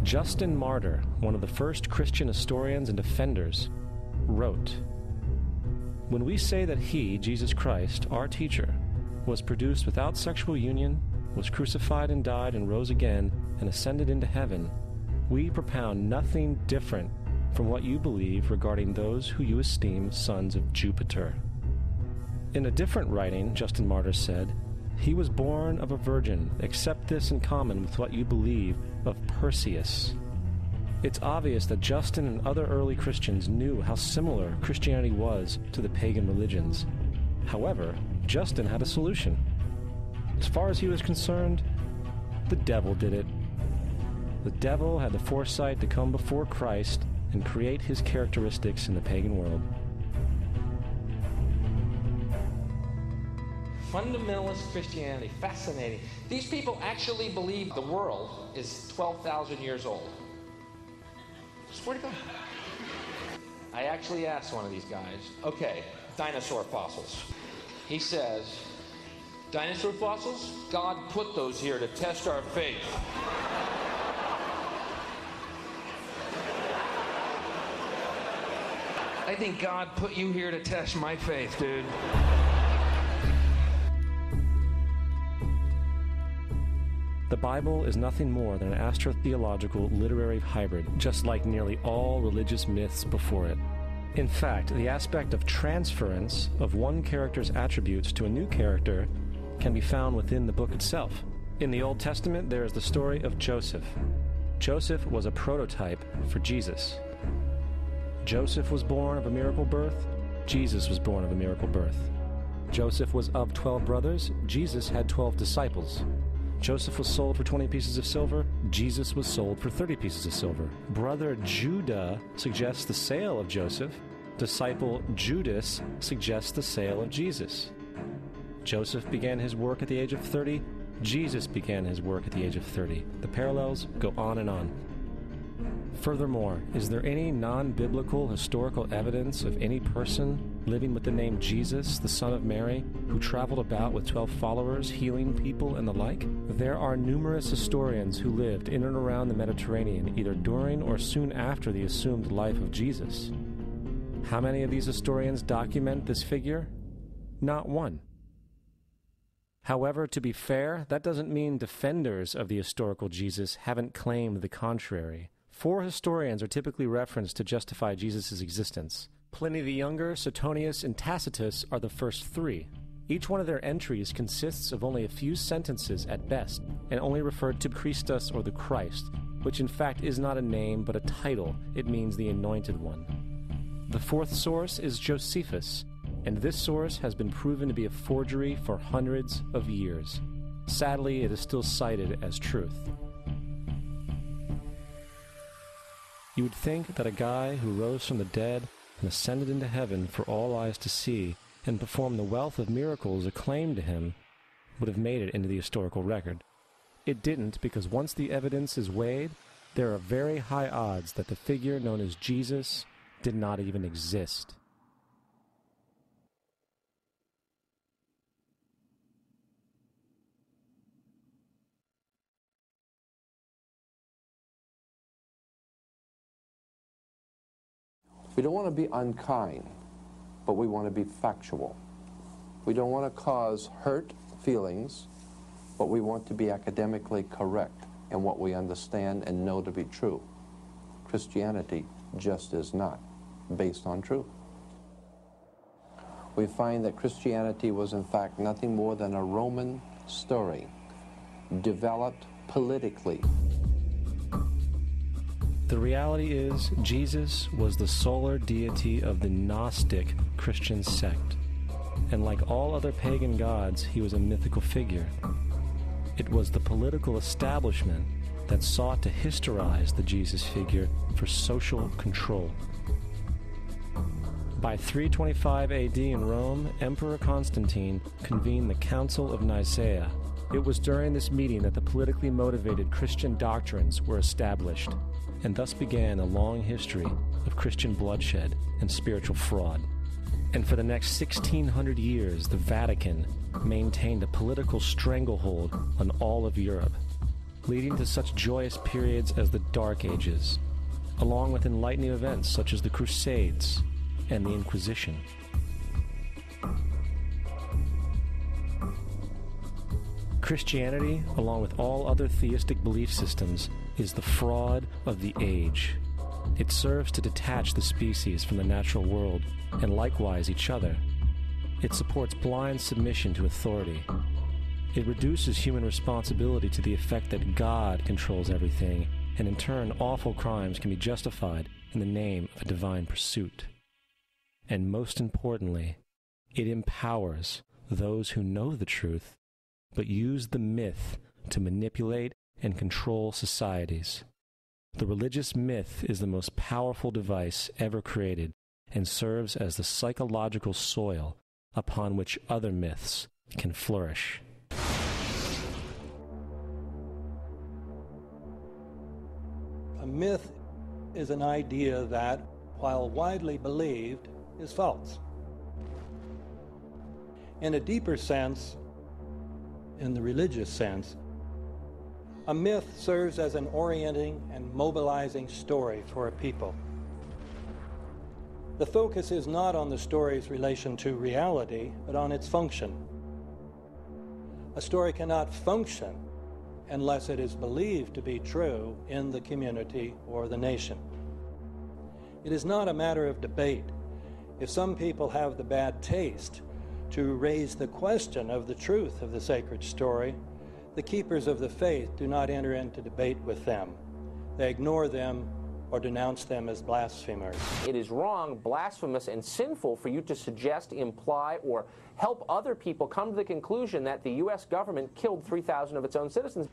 Justin Martyr, one of the first Christian historians and defenders, wrote, "When we say that he, Jesus Christ, our teacher, was produced without sexual union, was crucified and died and rose again and ascended into heaven, we propound nothing different from what you believe regarding those who you esteem sons of Jupiter." In a different writing, Justin Martyr said, "He was born of a virgin, except this in common with what you believe of Perseus." It's obvious that Justin and other early Christians knew how similar Christianity was to the pagan religions. However, Justin had a solution. As far as he was concerned, the devil did it. The devil had the foresight to come before Christ and create his characteristics in the pagan world. Fundamentalist Christianity, fascinating. These people actually believe the world is 12,000 years old. Swear to God. I actually asked one of these guys, okay, dinosaur fossils. He says, dinosaur fossils? God put those here to test our faith. I think God put you here to test my faith, dude. The Bible is nothing more than an astrotheological literary hybrid, just like nearly all religious myths before it. In fact, the aspect of transference of one character's attributes to a new character can be found within the book itself. In the Old Testament, there is the story of Joseph. Joseph was a prototype for Jesus. Joseph was born of a miracle birth. Jesus was born of a miracle birth. Joseph was of 12 brothers. Jesus had 12 disciples. Joseph was sold for 20 pieces of silver. Jesus was sold for 30 pieces of silver. Brother Judah suggests the sale of Joseph. Disciple Judas suggests the sale of Jesus. Joseph began his work at the age of 30. Jesus began his work at the age of 30. The parallels go on and on. Furthermore, is there any non-biblical historical evidence of any person living with the name Jesus, the son of Mary, who traveled about with 12 followers, healing people and the like? There are numerous historians who lived in and around the Mediterranean, either during or soon after the assumed life of Jesus. How many of these historians document this figure? Not one. However, to be fair, that doesn't mean defenders of the historical Jesus haven't claimed the contrary. 4 historians are typically referenced to justify Jesus' existence. Pliny the Younger, Suetonius, and Tacitus are the first 3. Each one of their entries consists of only a few sentences at best, and only referred to Christus or the Christ, which in fact is not a name but a title. It means the Anointed One. The 4th source is Josephus, and this source has been proven to be a forgery for hundreds of years. Sadly, it is still cited as truth. You would think that a guy who rose from the dead and ascended into heaven for all eyes to see and performed the wealth of miracles acclaimed to him would have made it into the historical record. It didn't, because once the evidence is weighed, there are very high odds that the figure known as Jesus did not even exist. We don't want to be unkind, but we want to be factual. We don't want to cause hurt feelings, but we want to be academically correct in what we understand and know to be true. Christianity just is not based on truth. We find that Christianity was in fact nothing more than a Roman story, developed politically. The reality is, Jesus was the solar deity of the Gnostic Christian sect, and like all other pagan gods, he was a mythical figure. It was the political establishment that sought to historize the Jesus figure for social control. By 325 AD in Rome, Emperor Constantine convened the Council of Nicaea. It was during this meeting that the politically motivated Christian doctrines were established, and thus began a long history of Christian bloodshed and spiritual fraud. And for the next 1,600 years, the Vatican maintained a political stranglehold on all of Europe. leading to such joyous periods as the Dark Ages, along with enlightening events such as the Crusades and the Inquisition. Christianity, along with all other theistic belief systems, is the fraud of the age. It serves to detach the species from the natural world, and likewise each other. It supports blind submission to authority. It reduces human responsibility to the effect that God controls everything, and in turn awful crimes can be justified in the name of a divine pursuit. And most importantly, it empowers those who know the truth, but use the myth to manipulate and control societies. The religious myth is the most powerful device ever created and serves as the psychological soil upon which other myths can flourish. A myth is an idea that, while widely believed, is false. In a deeper sense, in the religious sense, a myth serves as an orienting and mobilizing story for a people. The focus is not on the story's relation to reality, but on its function. A story cannot function unless it is believed to be true in the community or the nation. It is not a matter of debate. If some people have the bad taste to raise the question of the truth of the sacred story, the keepers of the faith do not enter into debate with them. They ignore them or denounce them as blasphemers. It is wrong, blasphemous, and sinful for you to suggest, imply, or help other people come to the conclusion that the U.S. government killed 3,000 of its own citizens.